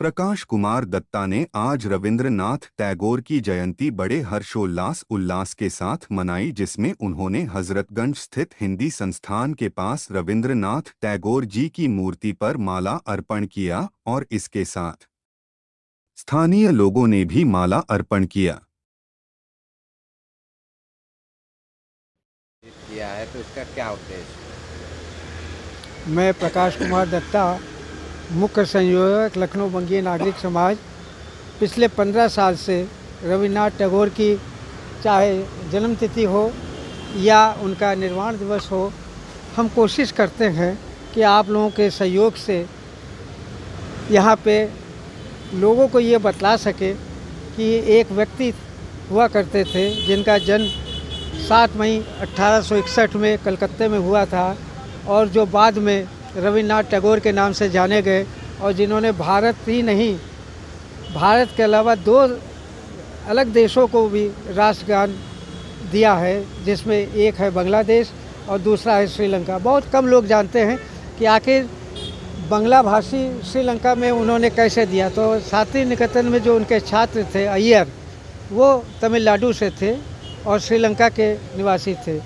प्रकाश कुमार दत्ता ने आज रविंद्रनाथ टैगोर की जयंती बड़े उल्लास के साथ मनाई, जिसमें उन्होंने हजरतगंज स्थित हिंदी संस्थान के पास रविंद्रनाथ टैगोर जी की मूर्ति पर माला अर्पण किया और इसके साथ स्थानीय लोगों ने भी माला अर्पण किया। किया है तो इसका क्या उद्देश्य? मैं प्रकाश कुमार दत्ता, मुख्य संयोजक लखनऊ बंगीय नागरिक समाज। पिछले 15 साल से रविन्द्रनाथ टैगोर की चाहे जन्मतिथि हो या उनका निर्वाण दिवस हो, हम कोशिश करते हैं कि आप लोगों के सहयोग से यहाँ पे लोगों को ये बतला सके कि एक व्यक्ति हुआ करते थे जिनका जन्म 7 मई 1861 में कलकत्ते में हुआ था और जो बाद में रविन्द्रनाथ टैगोर के नाम से जाने गए और जिन्होंने भारत ही नहीं, भारत के अलावा 2 अलग देशों को भी राष्ट्रगान दिया है, जिसमें एक है बांग्लादेश और दूसरा है श्रीलंका। बहुत कम लोग जानते हैं कि आखिर बांग्ला भाषी श्रीलंका में उन्होंने कैसे दिया। तो शांति निकेतन में जो उनके छात्र थे अय्यर, वो तमिलनाडु से थे और श्रीलंका के निवासी थे।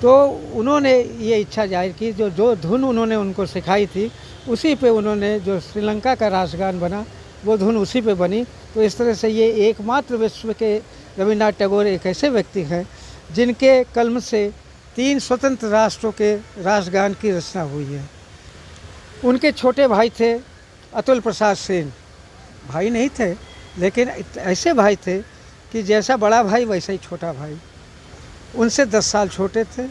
तो उन्होंने ये इच्छा जाहिर की, जो धुन उन्होंने उनको सिखाई थी उसी पे उन्होंने, जो श्रीलंका का राष्ट्रगान बना वो धुन उसी पे बनी। तो इस तरह से ये एकमात्र विश्व के रविन्द्रनाथ टैगोर एक ऐसे व्यक्ति हैं जिनके कलम से 3 स्वतंत्र राष्ट्रों के राष्ट्रगान की रचना हुई है। उनके छोटे भाई थे अतुल प्रसाद सेन, भाई नहीं थे लेकिन ऐसे भाई थे कि जैसा बड़ा भाई वैसा ही छोटा भाई। उनसे 10 साल छोटे थे।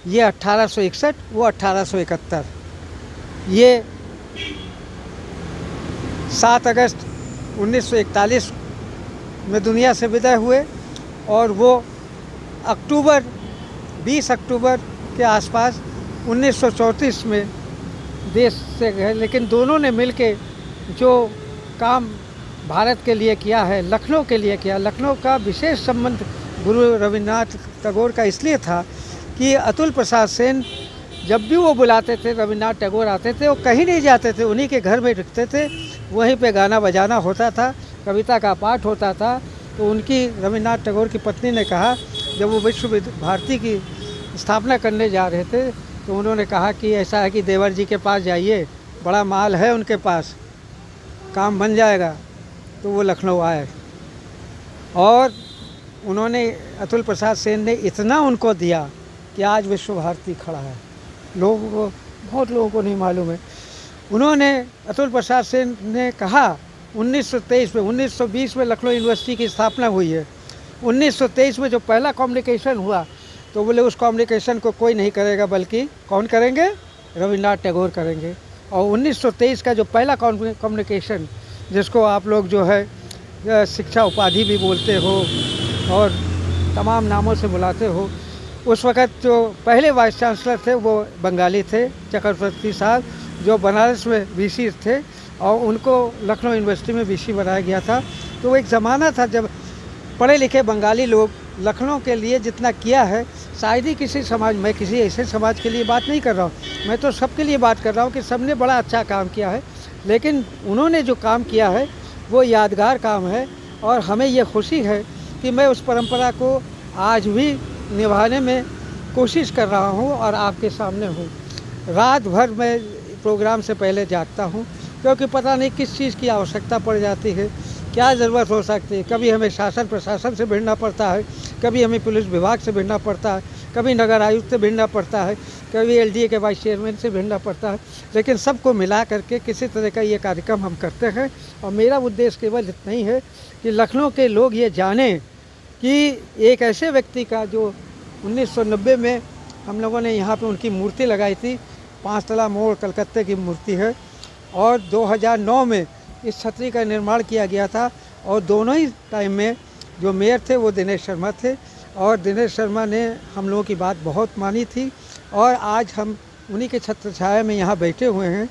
ये 1861, वो 1871। ये 7 अगस्त 1941 में दुनिया से विदा हुए और वो 20 अक्टूबर के आसपास 1934 में देश से गए। लेकिन दोनों ने मिलके जो काम भारत के लिए किया है, लखनऊ के लिए किया। लखनऊ का विशेष संबंध गुरु रविन्द्रनाथ टैगोर का इसलिए था कि अतुल प्रसाद सेन जब भी वो बुलाते थे, रविन्द्रनाथ टैगोर आते थे, वो कहीं नहीं जाते थे, उन्हीं के घर में रुकते थे। वहीं पे गाना बजाना होता था, कविता का पाठ होता था। तो उनकी रविन्द्रनाथ टैगोर की पत्नी ने कहा, जब वो विश्व भारती की स्थापना करने जा रहे थे, तो उन्होंने कहा कि ऐसा है कि देवर जी के पास जाइए, बड़ा माल है उनके पास, काम बन जाएगा। तो वो लखनऊ आए और उन्होंने, अतुल प्रसाद सेन ने इतना उनको दिया कि आज विश्व भारती खड़ा है। लोगों को, बहुत लोगों को नहीं मालूम है। उन्होंने, अतुल प्रसाद सेन ने कहा 1923 में, 1920 में लखनऊ यूनिवर्सिटी की स्थापना हुई है। 1923 में जो पहला कम्युनिकेशन हुआ तो बोले उस कम्युनिकेशन को कोई नहीं करेगा, बल्कि कौन करेंगे? रविन्द्रनाथ टैगोर करेंगे। और 1923 का जो पहला कम्युनिकेशन, जिसको आप लोग जो है शिक्षा उपाधि भी बोलते हो और तमाम नामों से बुलाते हो, उस वक़्त जो पहले वाइस चांसलर थे वो बंगाली थे, चक्रवर्ती साहब, जो बनारस में वीसी थे और उनको लखनऊ यूनिवर्सिटी में वीसी बनाया गया था। तो वो एक ज़माना था जब पढ़े लिखे बंगाली लोग लखनऊ के लिए जितना किया है, शायद ही किसी समाज, मैं किसी ऐसे समाज के लिए बात नहीं कर रहा हूँ, मैं तो सबके लिए बात कर रहा हूँ कि सबने बड़ा अच्छा काम किया है। लेकिन उन्होंने जो काम किया है वो यादगार काम है और हमें ये खुशी है कि मैं उस परंपरा को आज भी निभाने में कोशिश कर रहा हूँ और आपके सामने हूँ। रात भर मैं प्रोग्राम से पहले जागता हूँ, क्योंकि पता नहीं किस चीज़ की आवश्यकता पड़ जाती है, क्या ज़रूरत हो सकती है। कभी हमें शासन प्रशासन से भिड़ना पड़ता है, कभी हमें पुलिस विभाग से भिड़ना पड़ता है, कभी नगर आयुक्त से भिड़ना पड़ता है, कभी एलडीए के वाइस चेयरमैन से भिड़ना पड़ता है। लेकिन सबको मिला करके किसी तरह का ये कार्यक्रम हम करते हैं। और मेरा उद्देश्य केवल इतना ही है कि लखनऊ के लोग ये जानें कि एक ऐसे व्यक्ति का, जो 1990 में हम लोगों ने यहाँ पे उनकी मूर्ति लगाई थी, 5 तला मोड़ कलकत्ते की मूर्ति है, और 2009 में इस छतरी का निर्माण किया गया था। और दोनों ही टाइम में जो मेयर थे वो दिनेश शर्मा थे और दिनेश शर्मा ने हम लोगों की बात बहुत मानी थी और आज हम उन्हीं के छत्र छाया में यहाँ बैठे हुए हैं।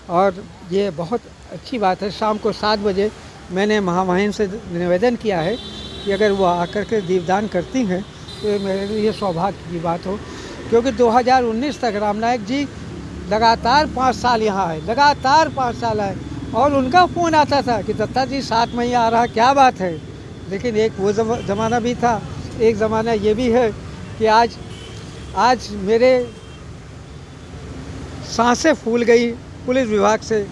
और ये बहुत अच्छी बात है। शाम को 7 बजे मैंने महामहिम से निवेदन किया है कि अगर वो आकर के दीपदान करती हैं तो मेरे लिए सौभाग्य की बात हो, क्योंकि 2019 तक रामनायक जी लगातार 5 साल यहाँ आए, लगातार 5 साल आए और उनका फ़ोन आता था कि दत्ता जी 7 मई आ रहा, क्या बात है। लेकिन एक वो ज़माना भी था, एक ज़माना ये भी है कि आज मेरे सांसें फूल गई पुलिस विभाग से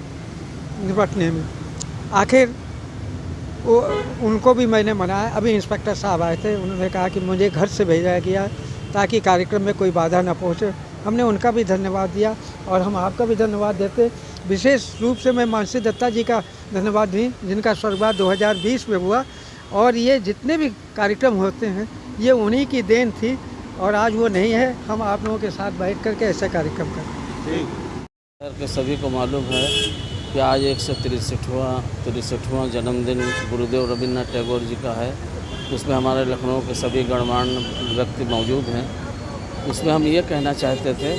निपटने में। आखिर वो उनको भी मैंने मनाया। अभी इंस्पेक्टर साहब आए थे, उन्होंने कहा कि मुझे घर से भेजा गया ताकि कार्यक्रम में कोई बाधा न पहुँचे। हमने उनका भी धन्यवाद दिया और हम आपका भी धन्यवाद देते। विशेष रूप से मैं मानसी दत्ता जी का धन्यवाद दी, जिनका स्वर्गवास 2020 में हुआ। और ये जितने भी कार्यक्रम होते हैं ये उन्हीं की देन थी और आज वो नहीं है। हम आप लोगों के साथ बैठ कर के ऐसे कार्यक्रम करते शहर के सभी को मालूम है कि आज 163वां जन्मदिन गुरुदेव रविन्द्रनाथ टैगोर जी का है। उसमें हमारे लखनऊ के सभी गणमान्य व्यक्ति मौजूद हैं। उसमें हम ये कहना चाहते थे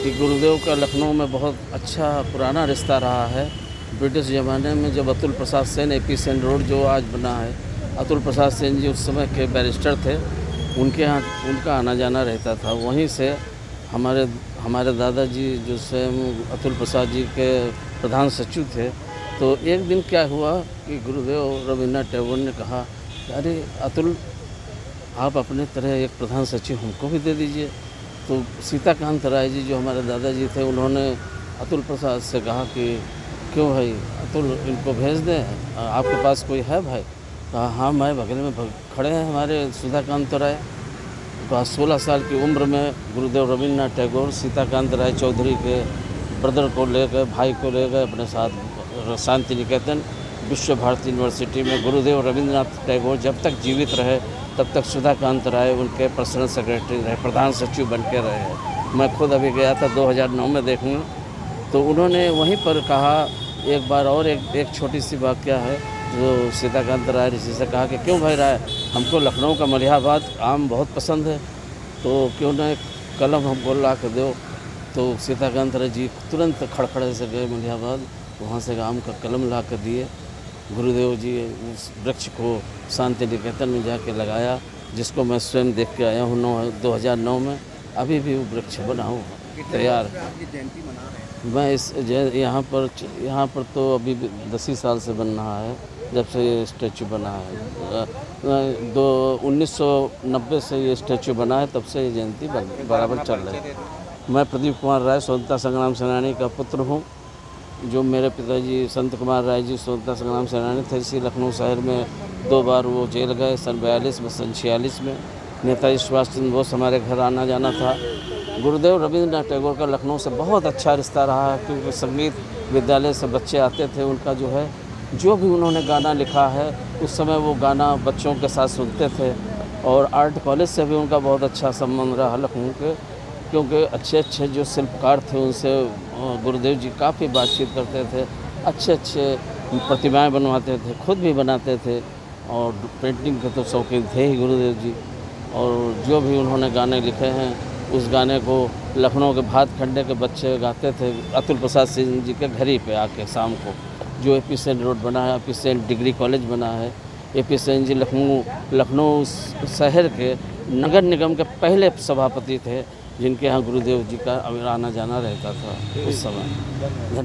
कि गुरुदेव का लखनऊ में बहुत अच्छा पुराना रिश्ता रहा है। ब्रिटिश ज़माने में जब अतुल प्रसाद सेन AP सेन रोड जो आज बना है, अतुल प्रसाद सेन जी उस समय के बैरिस्टर थे, उनके यहाँ उनका आना जाना रहता था। वहीं से हमारे दादाजी जो स्वयं अतुल प्रसाद जी के प्रधान सचिव थे, तो एक दिन क्या हुआ कि गुरुदेव रविन्द्रनाथ टैगोर ने कहा कि अरे अतुल, आप अपने तरह एक प्रधान सचिव हमको भी दे दीजिए। तो सीताकांत राय जी जो हमारे दादाजी थे, उन्होंने अतुल प्रसाद से कहा कि क्यों भाई अतुल, इनको भेज दें, आपके पास कोई है भाई? कहा हाँ, मैं बगल में खड़े हैं हमारे सुधाकांत राय। तो 16 साल की उम्र में गुरुदेव रविन्द्रनाथ टैगोर सीताकांत राय चौधरी के ब्रदर को लेकर, भाई को लेकर अपने साथ शांति निकेतन विश्व भारती यूनिवर्सिटी में गुरुदेव रविन्द्रनाथ टैगोर जब तक जीवित रहे तब तक सुधाकांत राय उनके पर्सनल सेक्रेटरी रहे, प्रधान सचिव बन के रहे। मैं खुद अभी गया था 2009 में देखने, तो उन्होंने वहीं पर कहा एक बार और एक छोटी सी वाक़या है जो सीताकांत राय जी से कहा कि क्यों भाई राय, हमको लखनऊ का मलिहाबाद आम बहुत पसंद है, तो क्यों न एक कलम हमको ला कर दो। तो सीताकांत राय जी तुरंत खड़खड़े से गए मलिहाबाद, वहाँ से आम का कलम ला कर दिए। गुरुदेव जी उस वृक्ष को शांति निकेतन में जाके लगाया, जिसको मैं स्वयं देख के आया हूँ 2009 में। अभी भी वो वृक्ष बना हुआ तैयार है। मैं इस यहाँ पर तो अभी 10 ही साल से बन रहा है, जब से ये स्टैचू बना है। 1990 से ये स्टैचू बना है, तब से ये जयंती बराबर चल रही है। मैं प्रदीप कुमार राय स्वतंत्रता संग्राम सेनानी का पुत्र हूँ। जो मेरे पिताजी संत कुमार राय जी स्वतंत्रता संग्राम सेनानी थे, इसी लखनऊ शहर में 2 बार वो जेल गए, सन 42 में, सन 46 में। नेताजी सुभाष चंद्र बोस हमारे घर आना जाना था। गुरुदेव रविन्द्रनाथ टैगोर का लखनऊ से बहुत अच्छा रिश्ता रहा है, क्योंकि संगीत विद्यालय से बच्चे आते थे। उनका जो भी उन्होंने गाना लिखा है उस समय वो गाना बच्चों के साथ सुनते थे। और आर्ट कॉलेज से भी उनका बहुत अच्छा संबंध रहा लखनऊ के, क्योंकि अच्छे जो शिल्पकार थे उनसे गुरुदेव जी काफ़ी बातचीत करते थे। अच्छे प्रतिमाएं बनवाते थे, खुद भी बनाते थे, और पेंटिंग के तो शौकीन थे ही गुरुदेव जी। और जो भी उन्होंने गाने लिखे हैं उस गाने को लखनऊ के भात खंडे के बच्चे गाते थे अतुल प्रसाद सिंह जी के घर ही पे आके शाम को। जो AP सेन रोड बना है, AP सेन डिग्री कॉलेज बना है। AP सेन जी लखनऊ शहर के नगर निगम के पहले सभापति थे, जिनके यहाँ गुरुदेव जी का आना जाना रहता था उस समय।